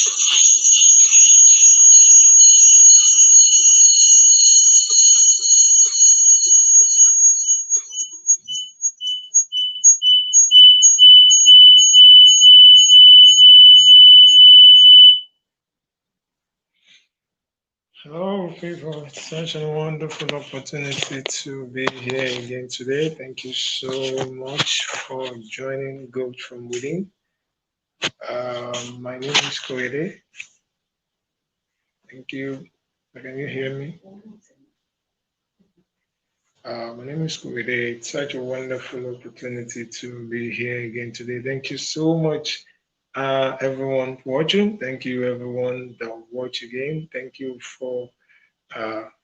Hello, people. It's such a wonderful opportunity to be here again today. Thank you so much for joining Growth from Within. My name is Koede. Thank you. Can you hear me? My name is Koede. It's such a wonderful opportunity to be here again today. Thank you so much, everyone watching. Thank you, everyone that watch again. Thank you for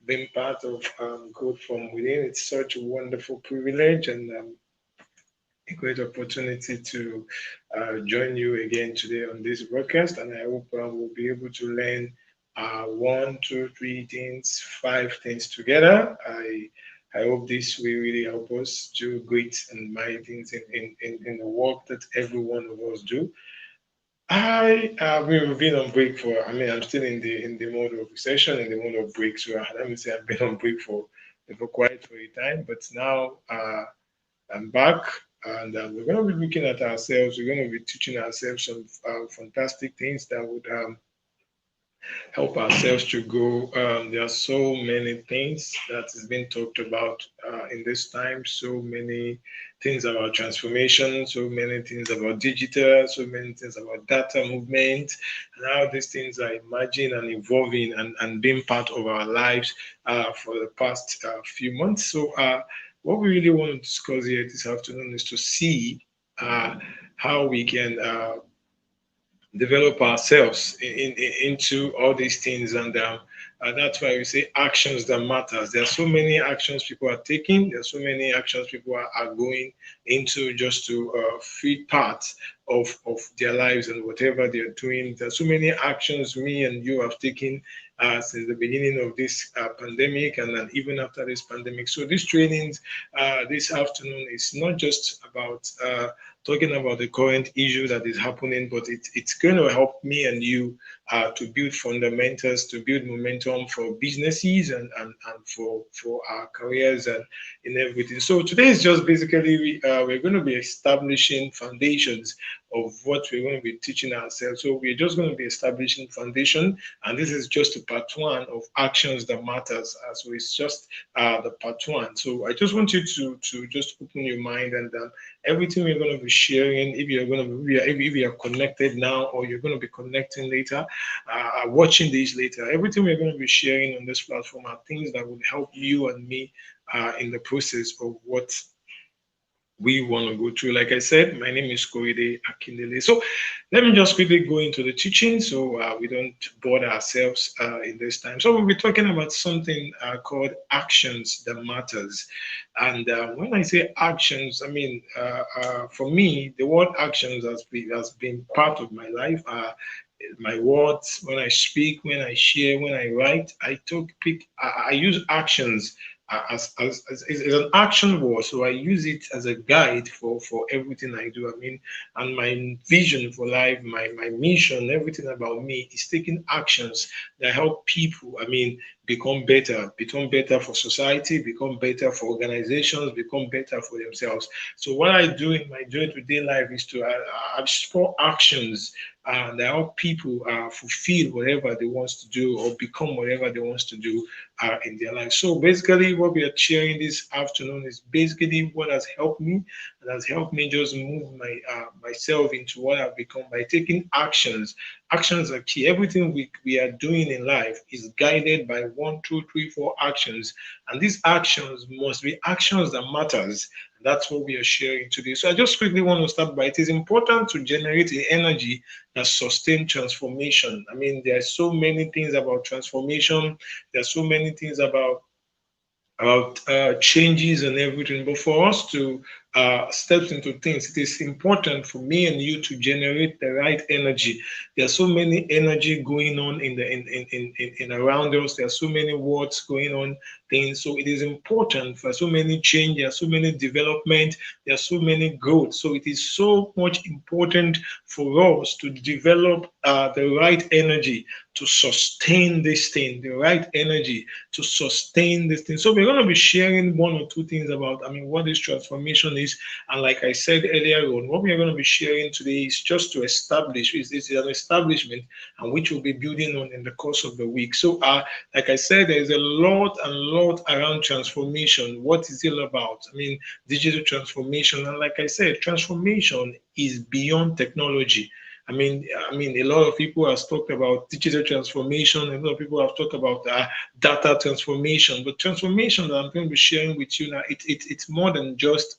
being part of Growth from Within. It's such a wonderful privilege and a great opportunity to join you again today on this broadcast. And I hope we'll be able to learn one, two, three things, five things together. I hope this will really help us do great and mighty things in the work that every one of us do. We've been on break for. I mean, I'm still in the mode of recession, in the mode of break. So let me say I've been on break for quite for a time, but now I'm back, and we're going to be looking at ourselves. We're going to be teaching ourselves some fantastic things that would help ourselves to go. There are so many things that is being talked about in this time. So many things about transformation. So many things about digital. So many things about data movement, and how these things are emerging and evolving and being part of our lives for the past few months. So what we really want to discuss here this afternoon is to see uh, how we can develop ourselves into all these things, and that's why we say actions that matters. There are so many actions people are taking. There are so many actions people are going into just to feel part of their lives and whatever they're doing. There are so many actions me and you have taken since the beginning of this pandemic, and then even after this pandemic. So this trainings this afternoon is not just about talking about the current issue that is happening, but it's going to help me and you to build fundamentals, to build momentum for businesses and for our careers and in everything. So today is just basically we're going to be establishing foundations of what we're going to be teaching ourselves. So we're just going to be establishing foundation, and this is just a part one of actions that matters. So it's just the part one. So I just want you to just open your mind, and everything we're going to be sharing, if you're going to be, if you are connected now or you're going to be connecting later, watching this later, everything we're going to be sharing on this platform are things that will help you and me in the process of what we want to go through. Like I said, my name is Koide Akindele. So let me just quickly go into the teaching so we don't bother ourselves in this time. So we'll be talking about something called actions that matters. And when I say actions, I mean, for me, the word actions has been part of my life. My words, when I speak, when I share, when I write, I use actions as is an action word. So I use it as a guide for everything I do. I mean, and my vision for life, my mission, everything about me is taking actions that help people. I mean, become better for society, become better for organizations, become better for themselves. So what I do in my day-to-day life is to explore actions that help people fulfill whatever they want to do or become whatever they want to do in their life. So basically, what we are sharing this afternoon is basically what has helped me, and has helped me just move myself into what I've become by taking actions. Actions are key. Everything we are doing in life is guided by one, two, three, four actions, and these actions must be actions that matters. That's what we are sharing today. So I just quickly want to start by it is important to generate the energy that sustain transformation. I mean, there are so many things about transformation. There are so many things about changes and everything. But for us to steps into things, it is important for me and you to generate the right energy. There's so many energy going on in around us. There are so many words going on things. So it is important for so many change. There are so many development. There are so many growth. So it is so much important for us to develop the right energy to sustain this thing, the right energy to sustain this thing. So we're going to be sharing one or two things about, what this transformation is. And like I said earlier on, what we are going to be sharing today is just to establish, is an establishment and which we'll be building on in the course of the week. So like I said, there is a lot around transformation. What is it all about? Digital transformation. And like I said, transformation is beyond technology. A lot of people have talked about digital transformation. A lot of people have talked about data transformation. But transformation that I'm going to be sharing with you now, it's more than just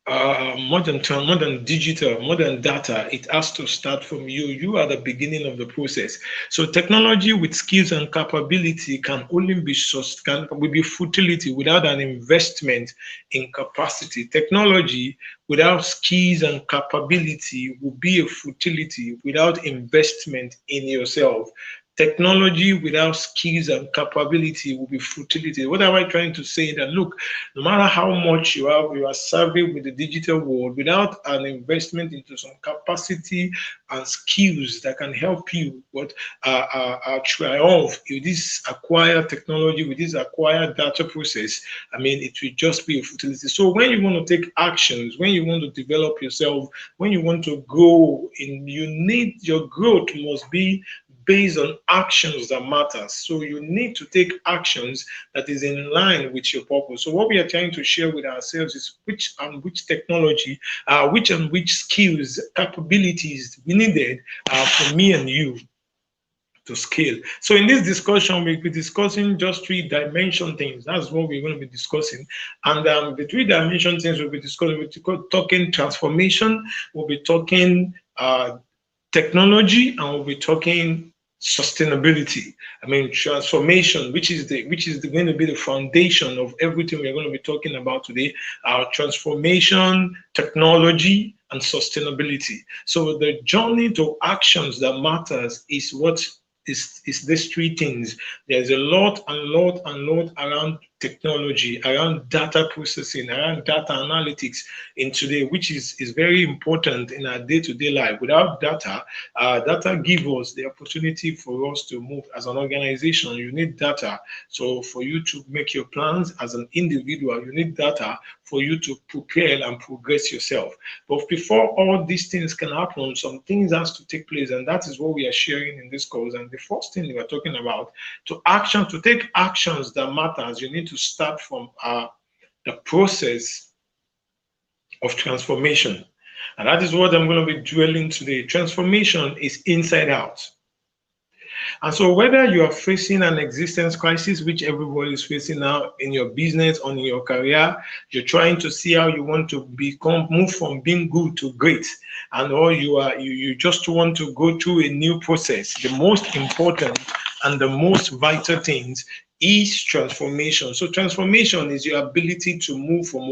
more than digital, more than data. It has to start from you. You are the beginning of the process. So technology with skills and capability can only be will be futility without an investment in capacity. Technology without skills and capability will be a futility without investment in yourself. Technology without skills and capability will be futility. What am I trying to say? That look, no matter how much you are serving with the digital world, without an investment into some capacity and skills that can help you triumph with this acquired technology, with this acquired data process, it will just be a futility. So when you want to take actions, when you want to develop yourself, when you want to grow, your growth must be based on actions that matter. So you need to take actions that is in line with your purpose. So what we are trying to share with ourselves is which technology, which skills, capabilities we needed for me and you to scale. So in this discussion, we'll be discussing just three-dimension things. That's what we're going to be discussing. And the three-dimension things we'll be discussing, we'll be talking transformation, we'll be talking technology, and we'll be talking sustainability. Transformation, which is going to be the foundation of everything we're going to be talking about today. Transformation, technology, and sustainability. So the journey to actions that matters is what is these three things. There's a lot around technology, around data processing, around data analytics in today, which is very important in our day-to-day life. Without data, data gives us the opportunity for us to move as an organization. You need data. So for you to make your plans as an individual, you need data for you to prepare and progress yourself. But before all these things can happen, some things has to take place, and that is what we are sharing in this course. And the first thing we are talking about, to take actions that matters, you need to start from the process of transformation. And that is what I'm going to be dwelling today. Transformation is inside out. And so whether you are facing an existence crisis, which everybody is facing now in your business or in your career, you're trying to see how you want to move from being good to great, or you just want to go through a new process. The most important and the most vital things is transformation. So transformation is your ability to move from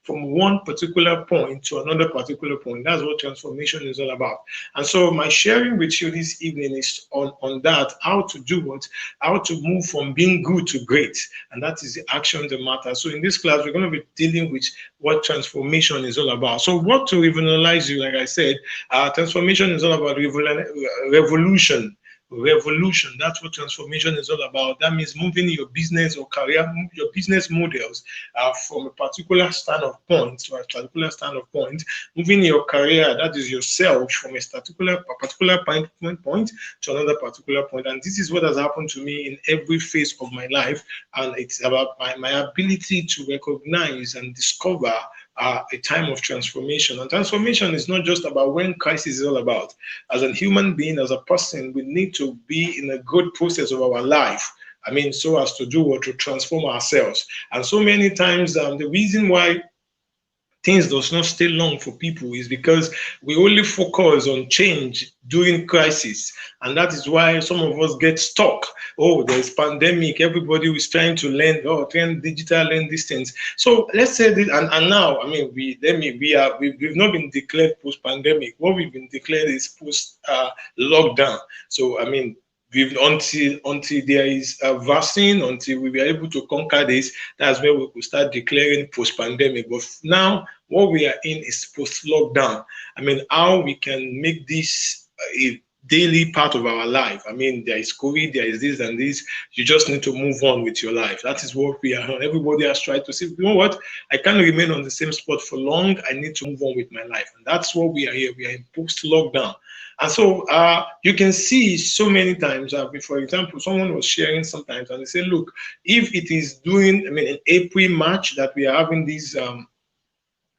one particular point to another particular point. That's what transformation is all about. And so my sharing with you this evening is on that, how to do what, how to move from being good to great. And that is the action that matters. So in this class, we're going to be dealing with what transformation is all about. So what to revolutionize you, like I said, transformation is all about revolution. That's what transformation is all about. That means moving your business or career, your business models from a particular standpoint to a particular standpoint, moving your career, that is yourself, from a particular point to another particular point. And this is what has happened to me in every phase of my life. And it's about my ability to recognize and discover a time of transformation. And transformation is not just about when crisis is all about. As a human being, as a person, we need to be in a good process of our life. So as to do what, to transform ourselves. And so many times, the reason why things does not stay long for people is because we only focus on change during crisis, and that is why some of us get stuck. Oh, there's pandemic, everybody is trying to learn, oh, learn digital, learn these things. So let's say this, and now, I mean, we've not been declared post-pandemic. What we've been declared is post lockdown. So I mean, we've until there is a vaccine, until we are able to conquer this, that's where we could start declaring post-pandemic. But now, what we are in is post-lockdown. I mean, how we can make this a daily part of our life. I mean, there is COVID, there is this and this. You just need to move on with your life. That is what we are on. Everybody has tried to say, you know what? I can't remain on the same spot for long. I need to move on with my life. And that's what we are here. We are in post-lockdown. And so you can see so many times, for example, someone was sharing sometimes and they say, look, if it is doing, I mean, in April, March that we are having these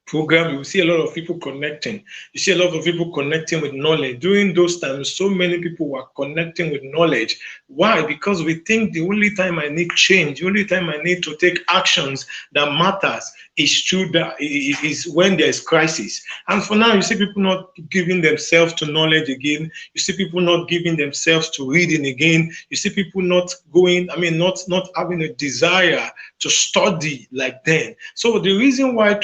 program, you see a lot of people connecting. You see a lot of people connecting with knowledge. During those times, so many people were connecting with knowledge. Why? Because we think the only time I need change, the only time I need to take actions that matters is true, that is when there is crisis. And for now, you see people not giving themselves to knowledge again. You see people not giving themselves to reading again. You see people not going, I mean, not having a desire to study like then. So the reason why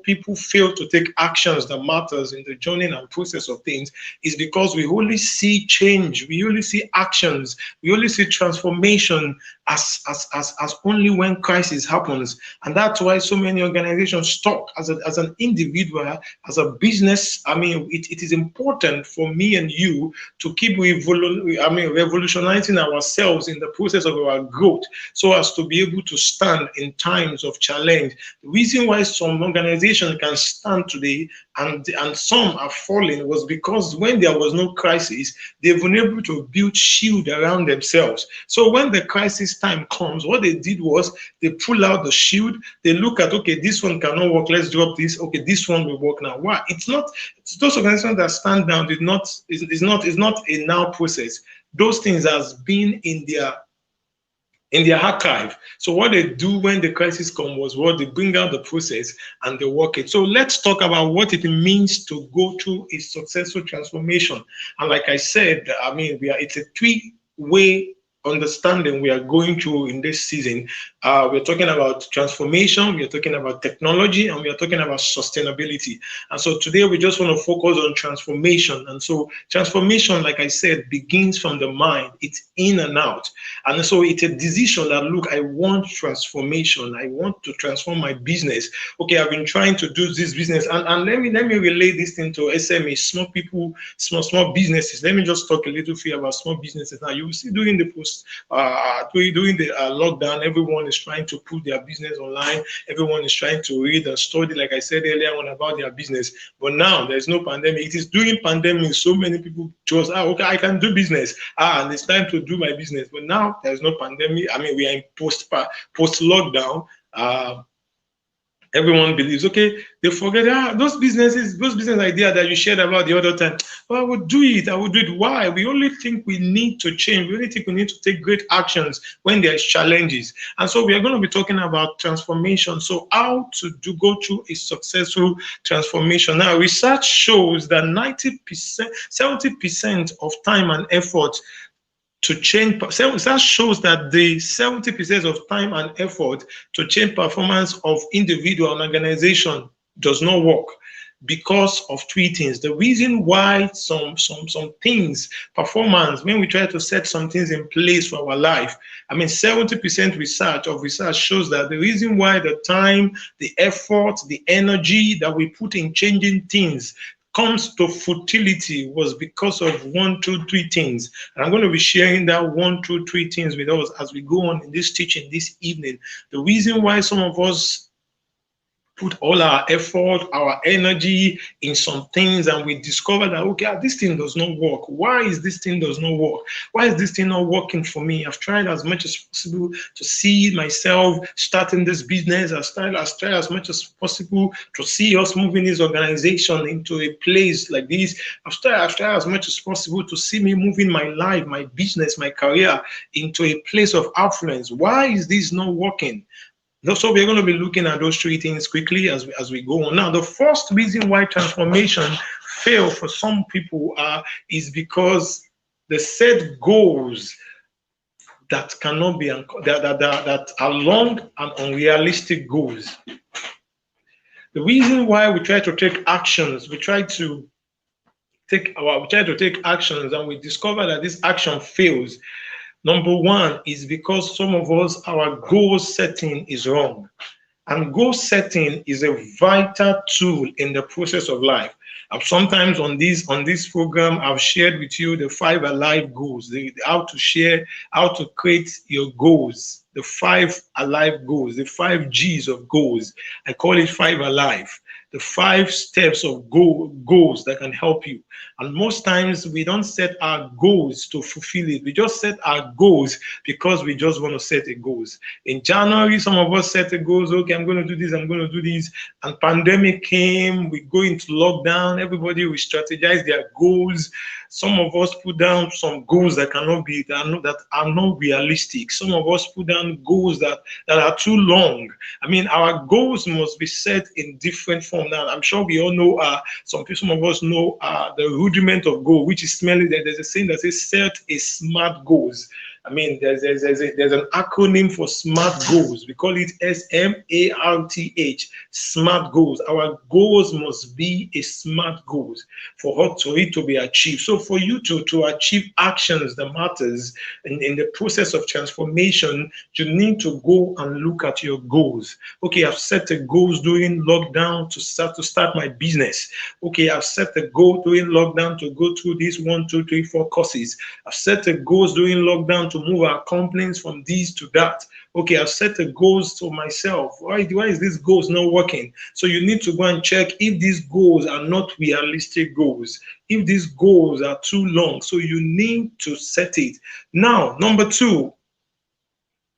people fail to take actions that matters in the journey and process of things is because we only see change, we only see actions, we only see transformation as only when crisis happens. And that's why so many organizations stop. As an individual, as a business, I mean, it is important for me and you to keep revolutionizing ourselves in the process of our growth, so as to be able to stand in times of challenge. The reason why some organizations can stand today and some are falling was because when there was no crisis, they've been able to build shield around themselves. So when the crisis time comes, what they did was they pull out the shield, they look at, okay, this one cannot work, let's drop this, okay, this one will work now. Why? It's those organizations that stand down is not a now process. Those things has been in their archive. So what they do when the crisis comes was what they bring out the process and they work it. So let's talk about what it means to go through a successful transformation. And like I said, I mean, it's a three-way understanding we are going through in this season. We're talking about transformation, we're talking about technology, and we are talking about sustainability. And so today we just want to focus on transformation. And so transformation, like I said, begins from the mind. It's in and out. And so it's a decision that, look, I want transformation. I want to transform my business. Okay, I've been trying to do this business. And let me relate this thing to SME, small people, small businesses. Let me just talk a little bit about small businesses. Now, you will see during the lockdown, everyone is trying to put their business online. Everyone is trying to read and study, like I said earlier on, about their business. But now there's no pandemic. It is during pandemic, so many people chose, okay, I can do business. And it's time to do my business. But now there's no pandemic. I mean, we are in post lockdown. Everyone believes, okay, they forget, those business idea that you shared about the other time, well, I would do it. Why? We only think we need to change. We only think we need to take great actions when there's challenges. And so we are going to be talking about transformation. So how to go through a successful transformation. Now, research shows that 70% of time and effort to change, that shows that the 70% of time and effort to change performance of individual and organization does not work because of three things. The reason why some things, performance, when we try to set some things in place for our life, I mean, 70% research shows that the reason why the time, the effort, the energy that we put in changing things comes to futility was because of 1, 2, 3 things. And I'm going to be sharing that 1, 2, 3 things with us as we go on in this teaching this evening. The reason why some of us put all our effort, our energy in some things, and we discover that, okay, this thing does not work. Why is this thing does not work? Why is this thing not working for me? I've tried as much as possible to see myself starting this business. I've tried as much as possible to see us moving this organization into a place like this. I've tried as much as possible to see me moving my life, my business, my career into a place of affluence. Why is this not working? So we're going to be looking at those three things quickly as we go on. Now, the first reason why transformation fail for some people is because they set goals that cannot be that are long and unrealistic goals. The reason why we try to take actions, we try to take actions, and we discover that this action fails. Number one is because some of us, our goal setting is wrong. And goal setting is a vital tool in the process of life. Sometimes on this program, I've shared with you the 5 alive goals, how to create your goals, the 5 alive goals, the 5 G's of goals. I call it 5 alive, the 5 steps of goals that can help you. And most times we don't set our goals to fulfill it. We just set our goals because we just want to set a goals. In January, some of us set a goals. Okay, I'm going to do this. I'm going to do this. And pandemic came. We go into lockdown. Everybody will strategize their goals. Some of us put down some goals that are not realistic. Some of us put down goals that are too long. I mean, our goals must be set in different form. Now, I'm sure we all know. Some of us know the rudiment of goal, which is merely that there's a saying that says set a smart goals. I mean, there's an acronym for SMART goals. We call it SMART, SMART goals. Our goals must be a SMART goals for it to be achieved. So for you to achieve actions that matters in the process of transformation, you need to go and look at your goals. Okay, I've set a goals during lockdown to start my business. Okay, I've set a goal during lockdown to go through these 1, 2, 3, 4 courses. I've set a goals during lockdown to move our complaints from this to that. Okay, I've set a goals to myself. Why is this goals not working? So you need to go and check if these goals are not realistic goals, if these goals are too long. So you need to set it. Now, number 2,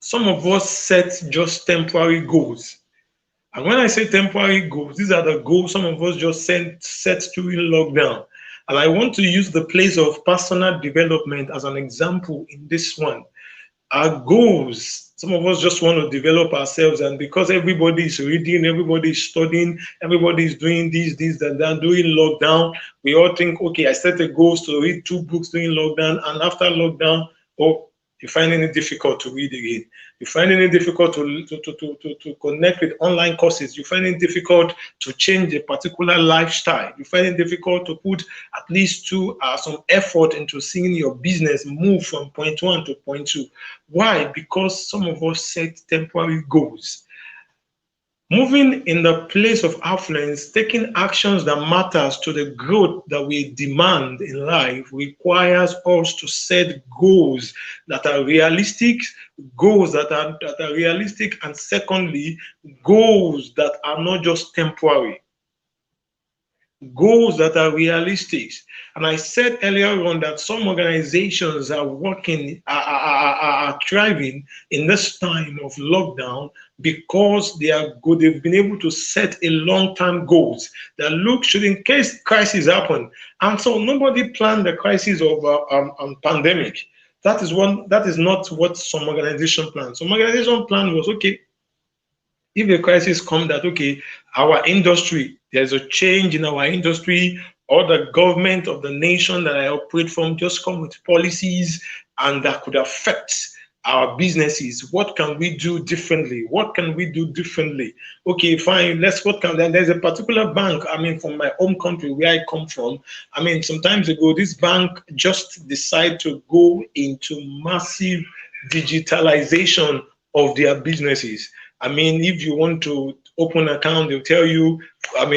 some of us set just temporary goals. And when I say temporary goals, these are the goals some of us just set during lockdown. And I want to use the place of personal development as an example in this one. Our goals, some of us just want to develop ourselves, and because everybody is reading, everybody is studying, everybody is doing this, that, during lockdown, we all think, okay, I set a goal to read 2 books during lockdown, and after lockdown, oh, you find it difficult to read again. You find it difficult to connect with online courses. You find it difficult to change a particular lifestyle. You find it difficult to put at least some effort into seeing your business move from point 1 to point 2. Why? Because some of us set temporary goals. Moving in the place of affluence, taking actions that matters to the growth that we demand in life requires us to set goals that are realistic, and secondly, goals that are not just temporary. Goals that are realistic. And I said earlier on that some organizations are thriving in this time of lockdown because they've been able to set a long-term goals that should in case crisis happen. And so nobody planned the crisis of pandemic. That is not what some organization planned. Some organization plan was, okay, if a crisis comes that, okay, our industry, there's a change in our industry, or the government of the nation that I operate from just come with policies and that could affect our businesses. What can we do differently? What can we do differently? Okay, fine. Then there's a particular bank, from my home country where I come from. Some times ago, this bank just decided to go into massive digitalization of their businesses. If you want to open an account, they'll tell you,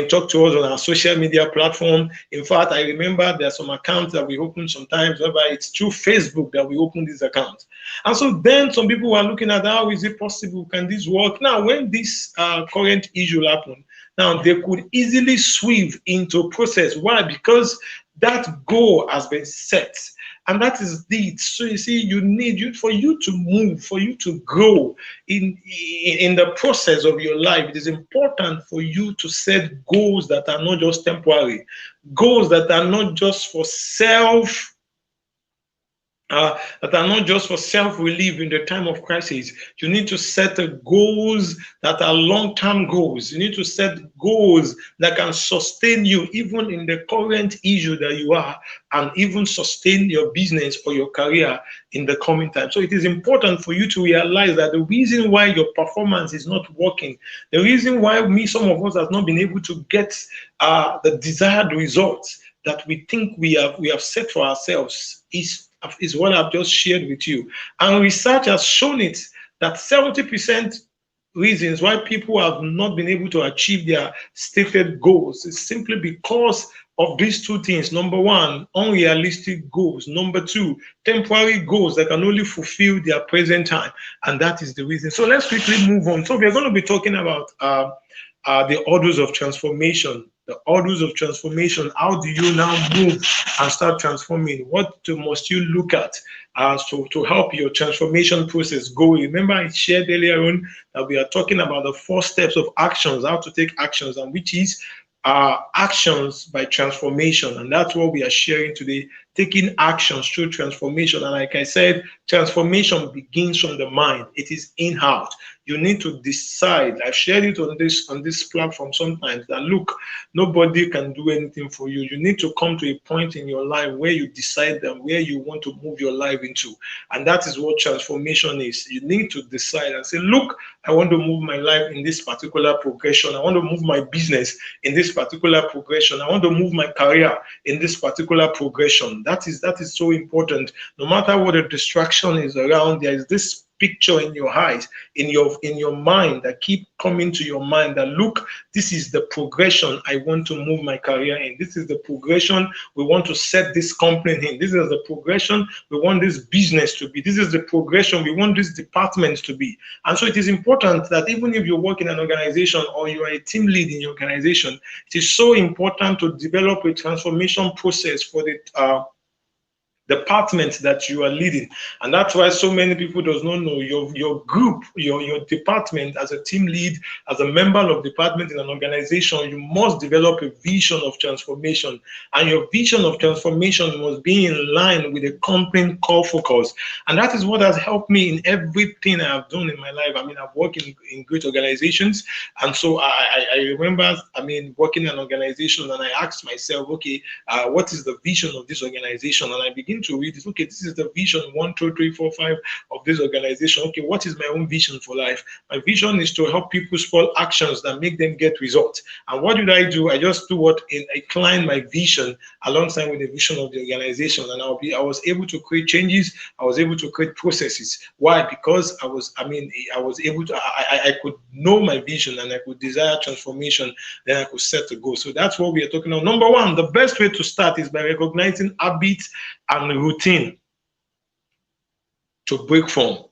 talk to us on our social media platform. In fact, I remember there are some accounts that we open sometimes, whereby it's through Facebook that we open these accounts. And so then some people were looking at how is it possible? Can this work? Now, when this current issue happened, now they could easily sweep into process. Why? Because that goal has been set. And that is it. So you see, for you to move, for you to grow in the process of your life, it is important for you to set goals that are not just temporary, goals that are not just for self that are not just for self-relief in the time of crisis. You need to set goals that are long-term goals. You need to set goals that can sustain you even in the current issue that you are, and even sustain your business or your career in the coming time. So it is important for you to realize that the reason why your performance is not working, the reason why some of us have not been able to get the desired results that we think we have set for ourselves is what I've just shared with you. And research has shown it that 70% reasons why people have not been able to achieve their stated goals is simply because of these two things. Number one, unrealistic goals. Number two, temporary goals that can only fulfill their present time. And that is the reason. So let's quickly move on. So we're going to be talking about the orders of transformation. The orders of transformation. How do you now move and start transforming? What must you look at to help your transformation process go? Remember, I shared earlier on that we are talking about the 4 steps of actions, how to take actions, and which is actions by transformation. And that's what we are sharing today, taking actions through transformation. And like I said, transformation begins from the mind. It is in-house. You need to decide. I've shared it on this platform sometimes that look, nobody can do anything for you. You need to come to a point in your life where you decide that where you want to move your life into. And that is what transformation is. You need to decide and say, look, I want to move my life in this particular progression. I want to move my business in this particular progression. I want to move my career in this particular progression. That is so important. No matter what the distraction is around, there is this picture in your eyes, in your mind, that keep coming to your mind that look, this is the progression I want to move my career in. This is the progression we want to set this company in. This is the progression we want this business to be. This is the progression we want this department to be. And so it is important that even if you work in an organization or you are a team lead in your organization, it is so important to develop a transformation process for the department that you are leading. And that's why so many people does not know your group, your department. As a team lead, as a member of department in an organization, you must develop a vision of transformation, and your vision of transformation must be in line with the company core focus. And that is what has helped me in everything I have done in my life. I mean, I've worked in great organizations, and so I remember, I mean, working in an organization, and I asked myself, okay, what is the vision of this organization? And I begin to read this. Okay, this is the vision 1, 2, 3, 4, 5 of this organization. Okay, what is my own vision for life? My vision is to help people spot actions that make them get results. And what did I do? I just do what I incline my vision alongside with the vision of the organization, and I was able to create changes. I was able to create processes. Why? Because I was able to. I could know my vision, and I could desire transformation. Then I could set a goal. So that's what we are talking about. Number one, the best way to start is by recognizing habits and routine to break from.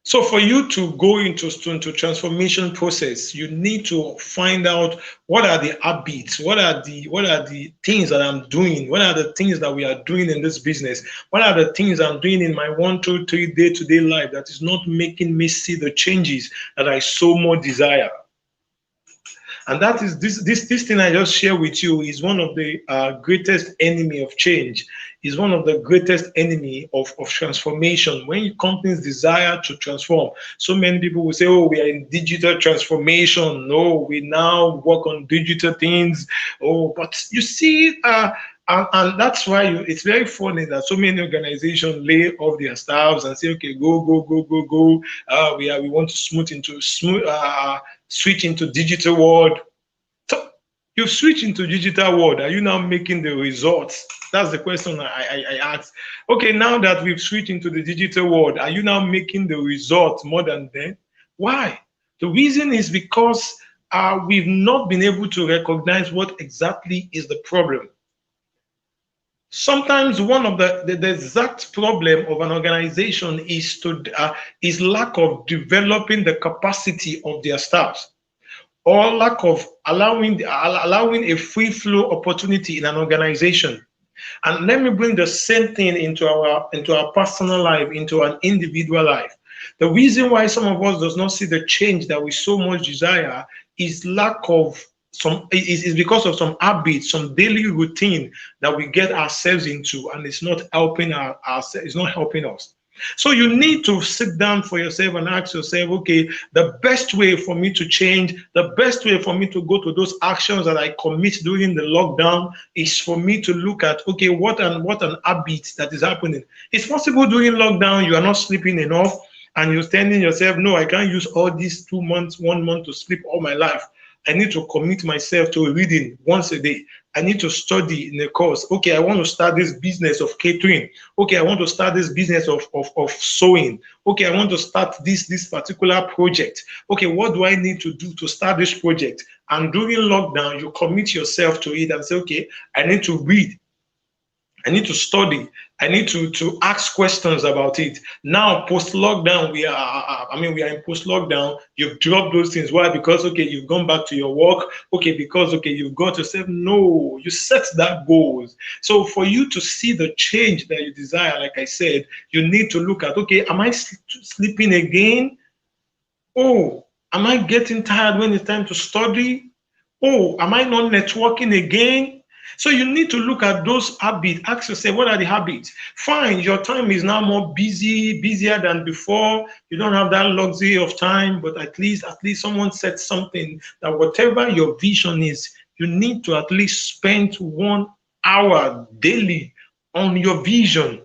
So for you to go into transformation process, you need to find out what are the habits, what are the things that I'm doing, what are the things that we are doing in this business, what are the things I'm doing in my 1, 2, 3 day-to-day life that is not making me see the changes that I so much desire. And that is this thing I just share with you is one of the greatest enemy of change, is one of the greatest enemy of transformation. When companies desire to transform, so many people will say, oh, we are in digital transformation. No, we now work on digital things. Oh, but you see, and that's why it's very funny that so many organizations lay off their staffs and say, okay, go. We want to switch into digital world. So you switch into digital world. Are you now making the results? That's the question I asked. Okay, now that we've switched into the digital world, are you now making the results more than then? Why? The reason is because we've not been able to recognize what exactly is the problem. Sometimes one of the exact problem of an organization is lack of developing the capacity of their staff, or lack of allowing a free flow opportunity in an organization. And let me bring the same thing into our personal life, into an individual life. The reason why some of us does not see the change that we so much desire is lack of it's because of some habits, some daily routine that we get ourselves into, and it's not helping it's not helping us. So you need to sit down for yourself and ask yourself, okay, the best way for me to change, the best way for me to go to those actions that I commit during the lockdown is for me to look at, okay, what an habit that is happening. It's possible during lockdown you are not sleeping enough, and you're telling yourself, no, I can't use all these 2 months, 1 month to sleep all my life. I need to commit myself to reading once a day. I need to study in a course. Okay, I want to start this business of catering. Okay, I want to start this business of sewing. Okay, I want to start this particular project. Okay, what do I need to do to start this project? And during lockdown, you commit yourself to it and say, okay, I need to read. I need to study. I need to ask questions about it. Now, post lockdown, we are in post lockdown. You've dropped those things. Why? Because okay, you've gone back to your work. Okay, because okay, you've got to say no. You set that goals. So for you to see the change that you desire, like I said, you need to look at, okay, am I sleeping again? Oh, am I getting tired when it's time to study? Oh, am I not networking again? So you need to look at those habits. Ask yourself, what are the habits? Fine, your time is now more busier than before. You don't have that luxury of time, but at least someone said something that whatever your vision is, you need to at least spend 1 hour daily on your vision.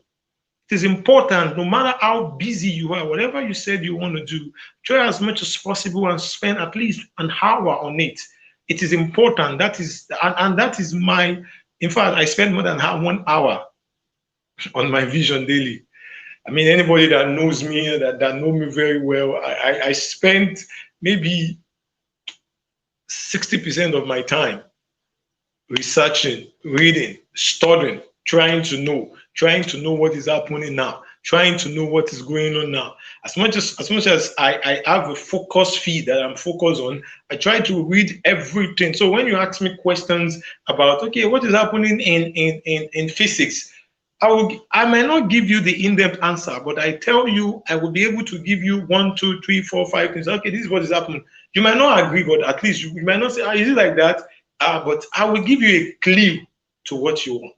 It is important, no matter how busy you are, whatever you said you want to do, try as much as possible and spend at least an hour on it. It is important. And that is my, in fact, I spend more than 1 hour on my vision daily. I mean, anybody that knows me, that know me very well, I spend maybe 60% of my time researching, reading, studying, trying to know what is happening now, trying to know what is going on now. As much as I have a focus feed that I'm focused on, I try to read everything. So when you ask me questions about, okay, what is happening in physics, I might not give you the in-depth answer, but I tell you I will be able to give you 1, 2, 3, 4, 5 things. Okay, this is what is happening. You might not agree, but at least you might not say, is it like that? But I will give you a clue to what you want.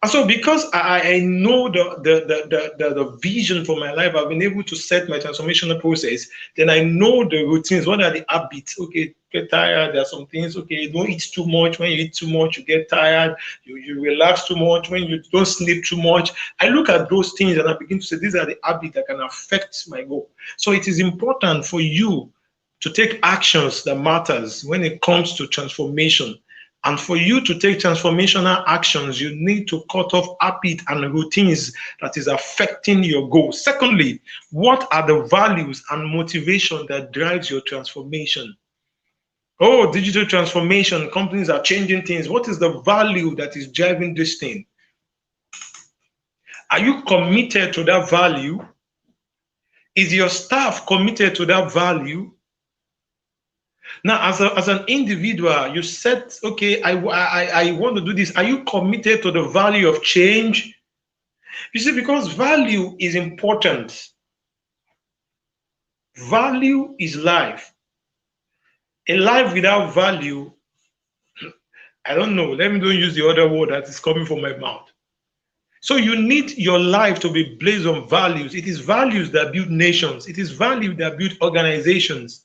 And so because I know the vision for my life, I've been able to set my transformational process, then I know the routines. What are the habits? Okay, get tired. There are some things, okay, don't eat too much. When you eat too much, you get tired. You relax too much. When you don't sleep too much. I look at those things and I begin to say, these are the habits that can affect my goal. So it is important for you to take actions that matters when it comes to transformation. And for you to take transformational actions, you need to cut off habits and routines that is affecting your goals. Secondly, what are the values and motivation that drives your transformation? Oh, digital transformation, companies are changing things. What is the value that is driving this thing? Are you committed to that value? Is your staff committed to that value? Now, as an individual, you said, okay, I want to do this. Are you committed to the value of change? You see, because value is important. Value is life. A life without value, I don't know. Let me don't use the other word that is coming from my mouth. So you need your life to be based on values. It is values that build nations. It is value that build organizations.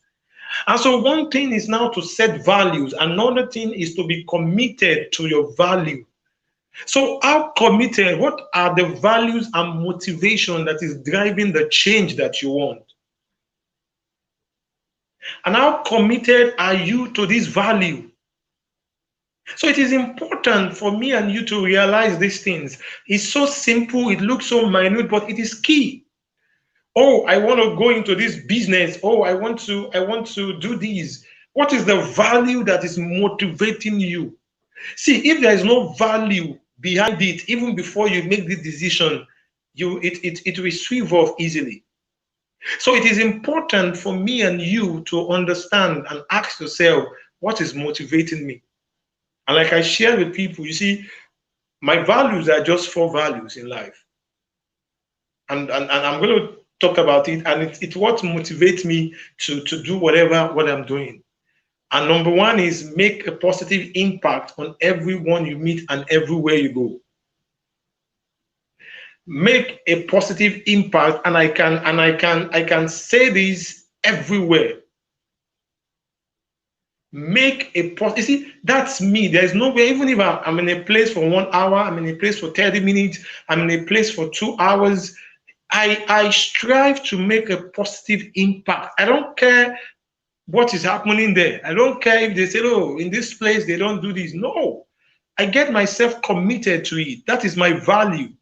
And so one thing is now to set values. Another thing is to be committed to your value. So how committed, what are the values and motivation that is driving the change that you want? And how committed are you to this value? So it is important for me and you to realize these things. It's so simple, it looks so minute, but it is key. Oh, I want to go into this business. Oh, I want to do this. What is the value that is motivating you? See, if there is no value behind it, even before you make the decision, it will swerve off easily. So it is important for me and you to understand and ask yourself, what is motivating me? And like I share with people, you see, my values are just 4 values in life. And I'm going to talk about it. And it's what motivates me to do what I'm doing. And number one is make a positive impact on everyone you meet and everywhere you go. Make a positive impact, and I can say this everywhere. Make a you see, that's me. There's no way, even if I'm in a place for 1 hour, I'm in a place for 30 minutes, I'm in a place for 2 hours, I strive to make a positive impact. I don't care what is happening there. I don't care if they say, oh, in this place they don't do this. No, I get myself committed to it. That is my value.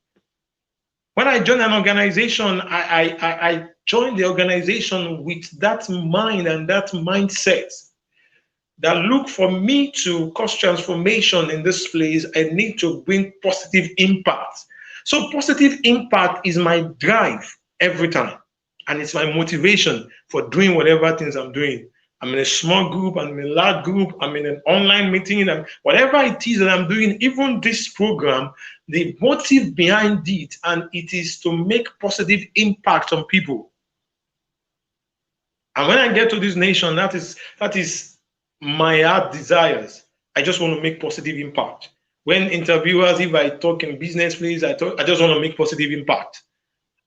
When I join an organization, I join the organization with that mind and that mindset that look, for me to cause transformation in this place, I need to bring positive impact. So positive impact is my drive every time. And it's my motivation for doing whatever things I'm doing. I'm in a small group, I'm in a large group, I'm in an online meeting, and whatever it is that I'm doing, even this program, the motive behind it, and it is to make positive impact on people. And when I get to this nation, that is my heart desires. I just want to make positive impact. When interviewers, if I talk in business, please, I just want to make positive impact.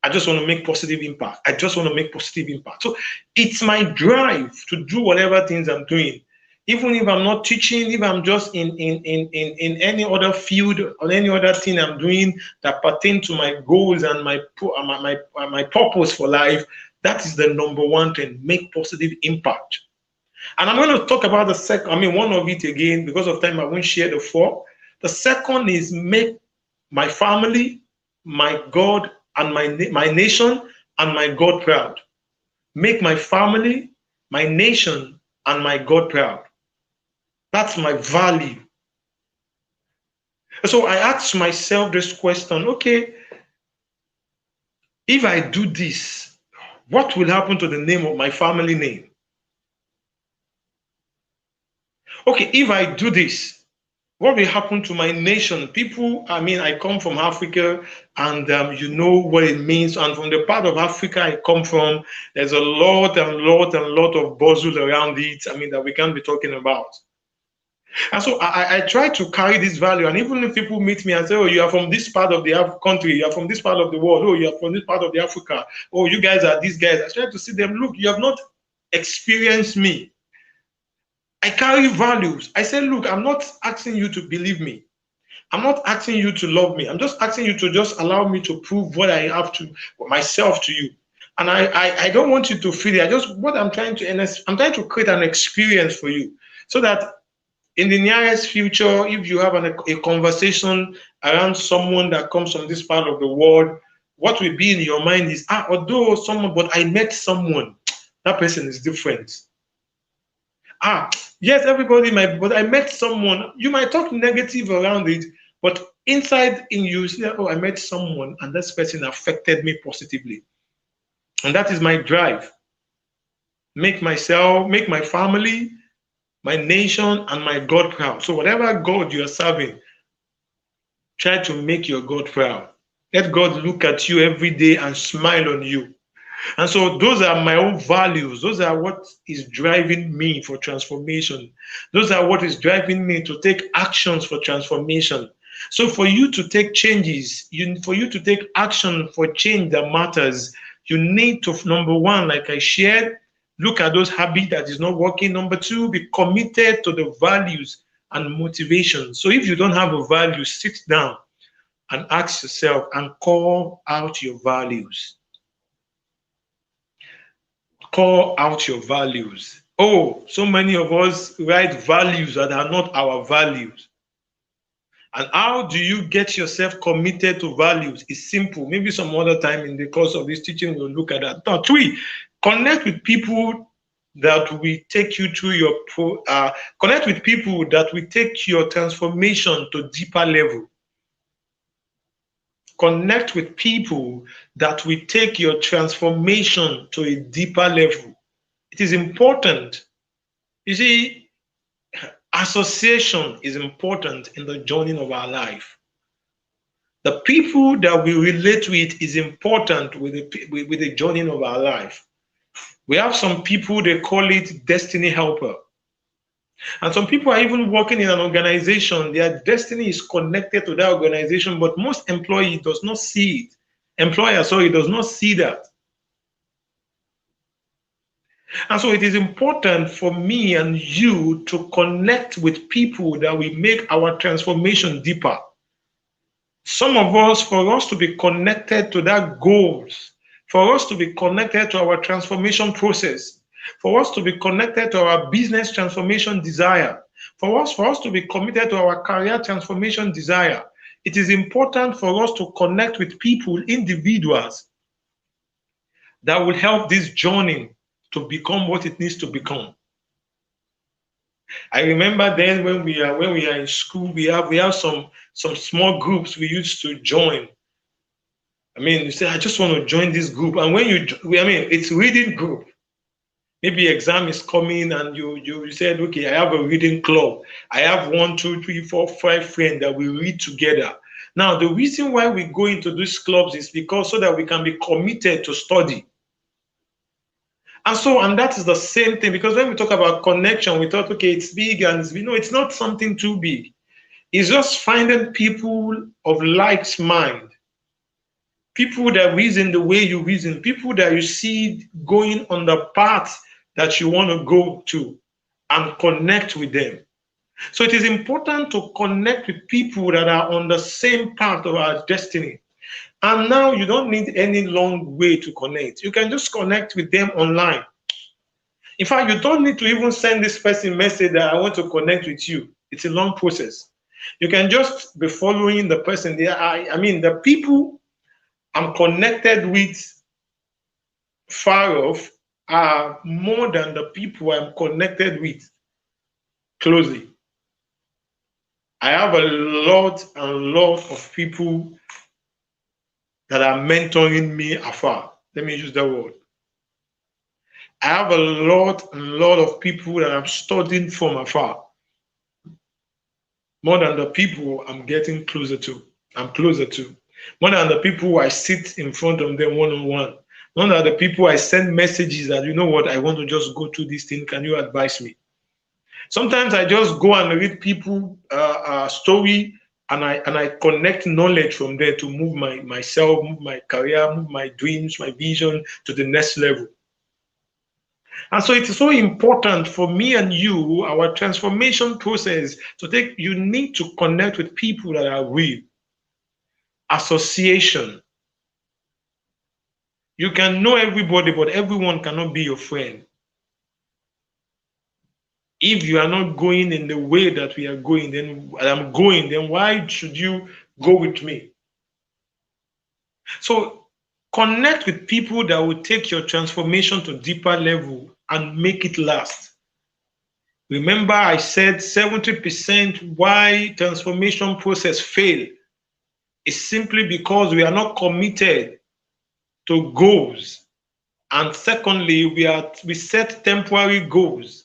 I just want to make positive impact. I just want to make positive impact. So it's my drive to do whatever things I'm doing. Even if I'm not teaching, if I'm just in any other field or any other thing I'm doing that pertain to my goals and my purpose for life, that is the number one thing, make positive impact. And I'm going to talk about the second, one of it again, because of time, I won't share the four. The second is make my family, my God, and my nation, and my God proud. Make my family, my nation, and my God proud. That's my value. So I asked myself this question, okay, if I do this, what will happen to the name of my family name? Okay, if I do this, what will happen to my nation? People, I come from Africa, and you know what it means. And from the part of Africa I come from, there's a lot of bustle around it, that we can't be talking about. And so I try to carry this value. And even if people meet me and say, oh, you are from this part of the country, you are from this part of the world, oh, you are from this part of the Africa, oh, you guys are these guys. I try to see them, look, you have not experienced me. I carry values. I say, look, I'm not asking you to believe me. I'm not asking you to love me. I'm just asking you to just allow me to prove what I have to myself to you. And I don't want you to feel it. I'm trying to create an experience for you, so that in the nearest future, if you have a conversation around someone that comes from this part of the world, what will be in your mind is, but I met someone, that person is different. Yes, everybody might, but I met someone. You might talk negative around it, but inside in you, say, oh, I met someone, and this person affected me positively. And that is my drive. Make myself, make my family, my nation, and my God proud. So whatever God you are serving, try to make your God proud. Let God look at you every day and smile on you. And so those are my own values. Those are what is driving me for transformation. Those are what is driving me to take actions for transformation. So for you to take changes, for you to take action for change that matters, you need to, number one, like I shared, look at those habits that is not working. Number two, be committed to the values and motivation. So if you don't have a value, sit down and ask yourself and call out your values. Call out your values. Oh, so many of us write values that are not our values. And how do you get yourself committed to values? It's simple. Maybe some other time in the course of this teaching, we'll look at that. Now, three, connect with people that will take you through connect with people that will take your transformation to deeper level. Connect with people that will take your transformation to a deeper level. It is important. You see, association is important in the journey of our life. The people that we relate with is important with the journey of our life. We have some people, they call it destiny helper. And some people are even working in an organization. Their destiny is connected to that organization, but most employee does not see it. Employer, sorry, does not see that. And so it is important for me and you to connect with people that will make our transformation deeper. Some of us, for us to be connected to that goals, for us to be connected to our transformation process, for us to be connected to our business transformation desire, for us to be committed to our career transformation desire, it is important for us to connect with people, individuals that will help this journey to become what it needs to become. I remember then when we are in school, we have some small groups we used to join. I mean, you say, I just want to join this group. And when it's reading group. Maybe exam is coming and you said, okay, I have a reading club. I have 1, 2, 3, 4, 5 friends that we read together. Now, the reason why we go into these clubs is because so that we can be committed to study. And that is the same thing, because when we talk about connection, we thought, okay, it's big, and it's not something too big. It's just finding people of like mind, people that reason the way you reason, people that you see going on the path that you want to go to, and connect with them. So it is important to connect with people that are on the same path of our destiny. And now you don't need any long way to connect. You can just connect with them online. In fact, you don't need to even send this person message that I want to connect with you. It's a long process. You can just be following the person there. The people I'm connected with far off are more than the people I'm connected with closely. I have a lot of people that are mentoring me afar. Let me use that word. I have a lot of people that I'm studying from afar. More than the people I'm getting closer to. More than the people I sit in front of them one-on-one. More than the people I send messages that, you know what, I want to just go through this thing. Can you advise me? Sometimes I just go and read people story, and I connect knowledge from there to move myself, move my career, move my dreams, my vision to the next level. And so it is so important for me and you, our transformation process, you need to connect with people that are real. Association. You can know everybody, but everyone cannot be your friend. If you are not going in the way that we are going, then why should you go with me? So connect with people that will take your transformation to deeper level and make it last. Remember, I said 70% why transformation process fail is simply because we are not committed to goals. And secondly, we set temporary goals.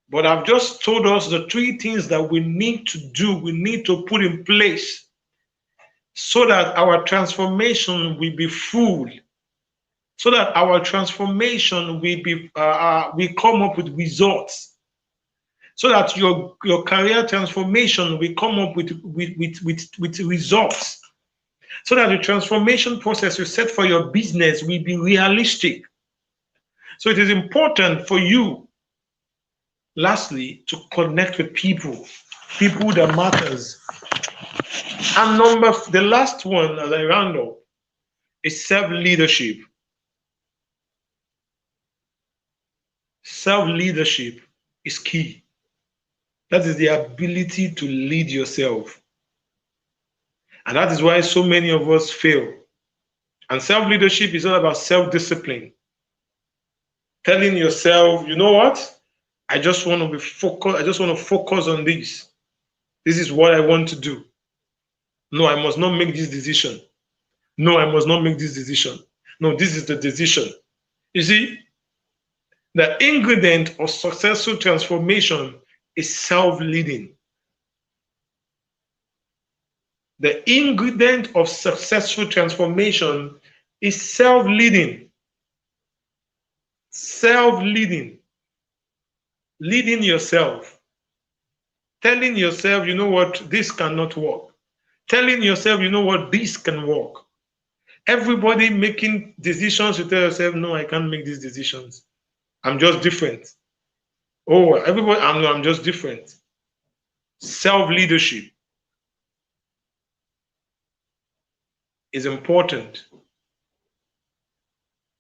But I've just told us the 3 things that we need to do, we need to put in place so that our transformation will be full, so that our transformation will come up with results, so that your career transformation will come up with results, so that the transformation process you set for your business will be realistic. So it is important for you, lastly, to connect with people that matters. And the last one, as I round up, is self-leadership. Self-leadership is key. That is the ability to lead yourself. And that is why so many of us fail. And self-leadership is all about self-discipline. Telling yourself, you know what? I just want to be focused. I just want to focus on this. This is what I want to do. No, I must not make this decision. No, I must not make this decision. No, this is the decision. You see, the ingredient of successful transformation is self-leading. The ingredient of successful transformation is self-leading. Self-leading. leading yourself, telling yourself, you know what, this cannot work. Telling yourself, you know what, this can work. Everybody making decisions, you tell yourself, no, I can't make these decisions. I'm just different. Oh, everybody, I'm just different. Self-leadership is important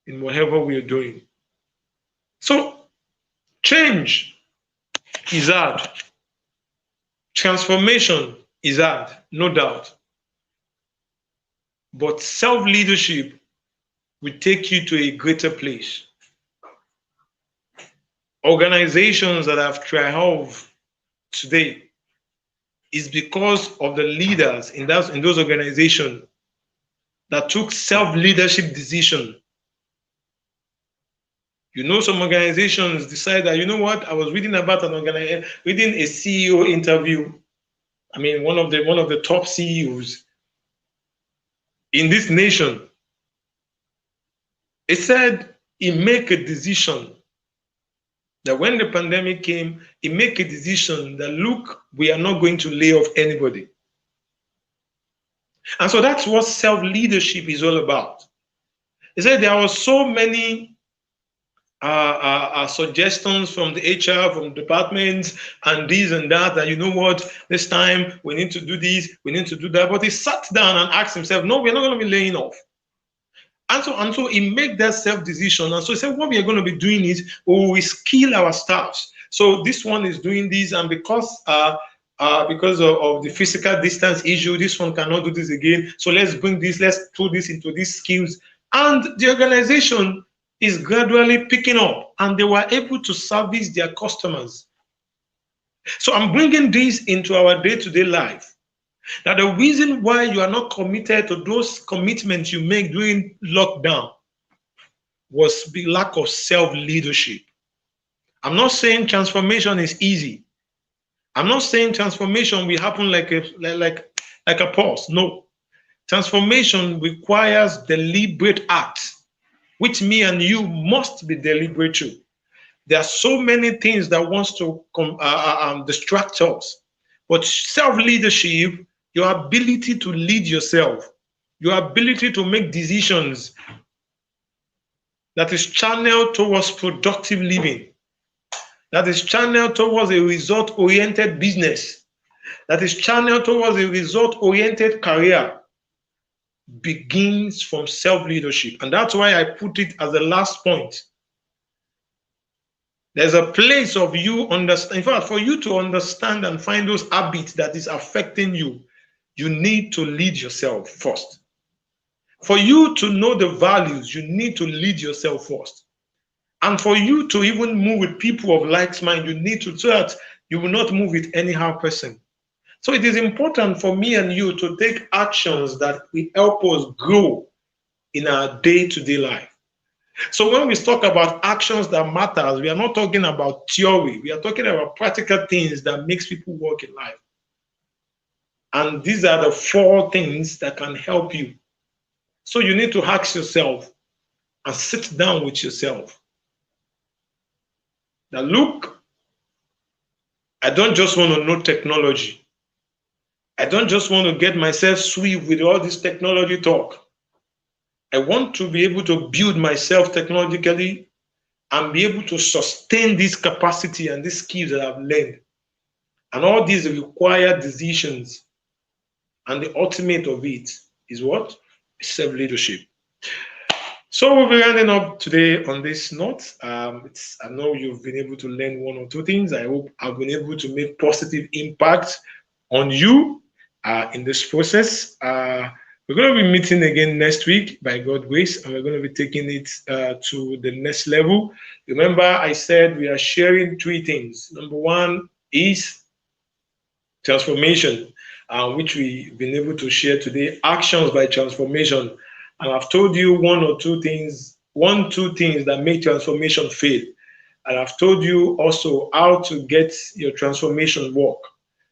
in whatever we are doing. So change is hard. Transformation is hard, no doubt. But self-leadership will take you to a greater place. Organizations that have triumphed today is because of the leaders in those organizations that took self-leadership decision. You know, some organizations decide that, you know what, I was reading about reading a CEO interview. I mean, one of the top CEOs in this nation. He said he make a decision that when the pandemic came, he make a decision that, look, we are not going to lay off anybody. And so that's what self-leadership is all about. He said there were so many suggestions from the HR, from departments, and this and that, you know what, this time we need to do this, we need to do that. But he sat down and asked himself, no, we're not going to be laying off. And so he made that self-decision. And so he said, what we are going to be doing is we will skill our staffs. So this one is doing this, and because of the physical distance issue, this one cannot do this again. So let's bring this, let's put this into these skills. And the organization is gradually picking up, and they were able to service their customers. So I'm bringing this into our day-to-day life. Now, the reason why you are not committed to those commitments you make during lockdown was the lack of self-leadership. I'm not saying transformation is easy. I'm not saying transformation will happen like a pause. No. Transformation requires deliberate acts, which me and you must be deliberate to. There are so many things that wants to distract us. But self-leadership, your ability to lead yourself, your ability to make decisions that is channeled towards productive living, that is channeled towards a result-oriented business, that is channeled towards a result-oriented career, begins from self-leadership. And that's why I put it as the last point. There's a place of you understand. In fact, for you to understand and find those habits that is affecting you, you need to lead yourself first. For you to know the values, you need to lead yourself first. And for you to even move with people of like mind, you need to, so that you will not move with anyhow person. So it is important for me and you to take actions that will help us grow in our day-to-day life. So when we talk about actions that matters, we are not talking about theory. We are talking about practical things that makes people work in life. And these are the 4 things that can help you. So you need to ask yourself and sit down with yourself. Now look, I don't just want to know technology. I don't just want to get myself sweet with all this technology talk. I want to be able to build myself technologically and be able to sustain this capacity and these skills that I've learned. And all these require decisions. And the ultimate of it is what? Self-leadership. So we'll be rounding up today on this note. I know you've been able to learn 1 or 2 things. I hope I've been able to make positive impact on you in this process. We're going to be meeting again next week by God's grace, and we're going to be taking it to the next level. Remember, I said we are sharing 3 things. Number 1 is transformation, which we've been able to share today, actions by transformation. And I've told you 1 or 2 things, 2 things that make transformation fail. And I've told you also how to get your transformation work.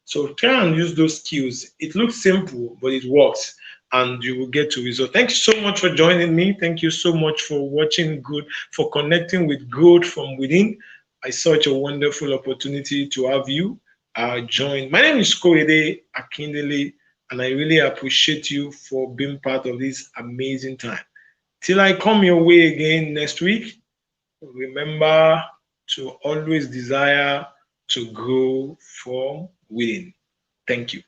So try and use those skills. It looks simple, but it works, and you will get to result. Thank you so much for joining me. Thank you so much for watching good, for connecting with growth from within. It's such a wonderful opportunity to have you join. My name is Korede Akindele, and I really appreciate you for being part of this amazing time. Till I come your way again next week, remember to always desire to grow from within. Thank you.